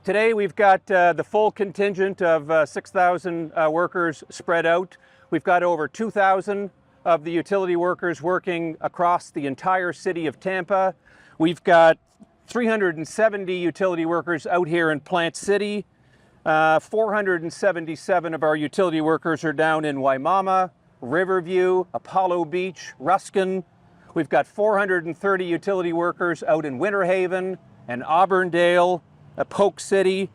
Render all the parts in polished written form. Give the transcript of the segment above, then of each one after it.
Today we've got the full contingent of 6,000 workers spread out. We've got over 2,000 of the utility workers working across the entire city of Tampa. We've got 370 utility workers out here in Plant City. 477 of our utility workers are down in Waimama, Riverview, Apollo Beach, Ruskin. We've got 430 utility workers out in Winter Haven and Auburndale, Polk City,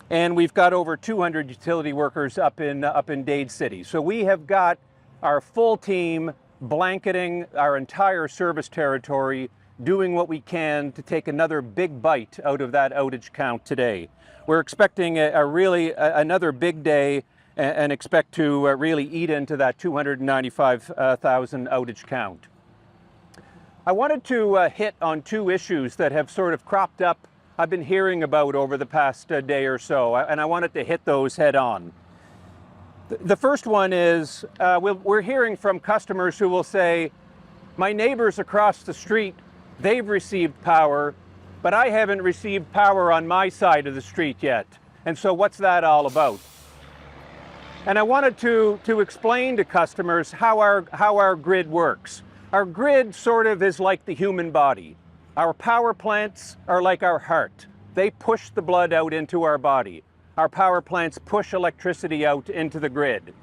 and we've got over 200 utility workers up in Dade City. So we have got our full team blanketing our entire service territory, doing what we can to take another big bite out of that outage count today. We're expecting another big day and expect to really eat into that 295,000 outage count. I wanted to hit on two issues that have sort of cropped up I've been hearing about over the past day or so, and I wanted to hit those head on. The first one is we're hearing from customers who will say, my neighbors across the street, they've received power, but I haven't received power on my side of the street yet. And so what's that all about? And I wanted to explain to customers how our grid works. Our grid sort of is like the human body. Our power plants are like our heart. They push the blood out into our body. Our power plants push electricity out into the grid.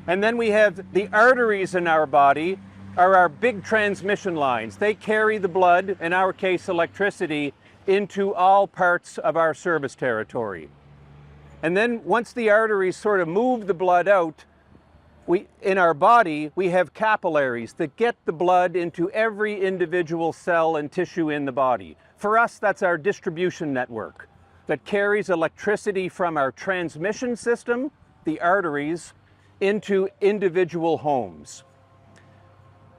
And then we have the arteries in our body are our big transmission lines. They carry the blood, in our case electricity, into all parts of our service territory. And then once the arteries sort of move the blood out, in our body, we have capillaries that get the blood into every individual cell and tissue in the body. For us, that's our distribution network that carries electricity from our transmission system, the arteries, into individual homes.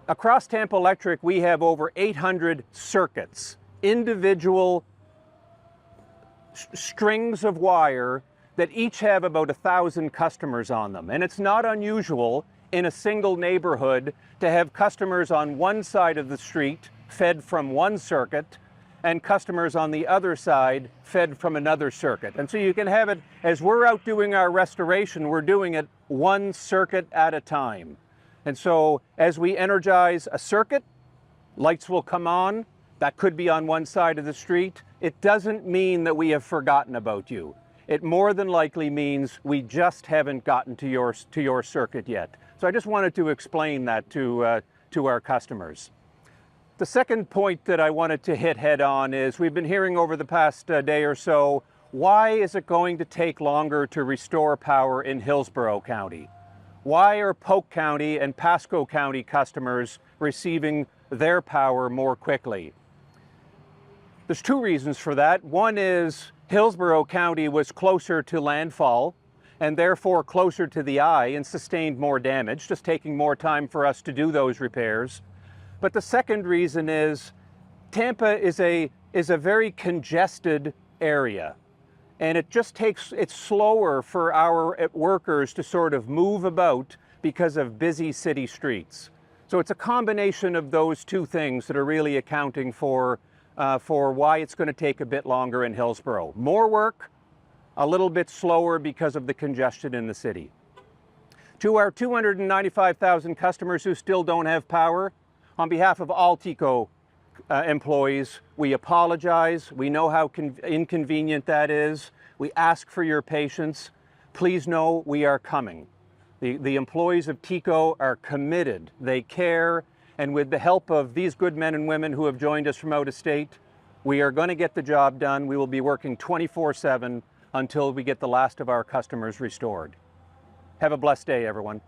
Across Tampa Electric, we have over 800 circuits, individual strings of wire that each have about 1,000 customers on them. And it's not unusual in a single neighborhood to have customers on one side of the street fed from one circuit and customers on the other side fed from another circuit. And so you can have it, as we're out doing our restoration, we're doing it one circuit at a time. And so as we energize a circuit, lights will come on. That could be on one side of the street. It doesn't mean that we have forgotten about you. It more than likely means we just haven't gotten to your circuit yet. So I just wanted to explain that to our customers. The second point that I wanted to hit head on is we've been hearing over the past day or so, why is it going to take longer to restore power in Hillsborough County? Why are Polk County and Pasco County customers receiving their power more quickly? There's two reasons for that. One is Hillsborough County was closer to landfall and therefore closer to the eye and sustained more damage, just taking more time for us to do those repairs. But the second reason is Tampa is a very congested area, and it's slower for our workers to sort of move about because of busy city streets. So it's a combination of those two things that are really accounting for why it's going to take a bit longer in Hillsborough. More work, a little bit slower because of the congestion in the city. To our 295,000 customers who still don't have power, on behalf of all TECO employees, we apologize. We know how inconvenient that is. We ask for your patience. Please know we are coming. The employees of TECO are committed. They care. And with the help of these good men and women who have joined us from out of state, we are going to get the job done. We will be working 24/7 until we get the last of our customers restored. Have a blessed day, everyone.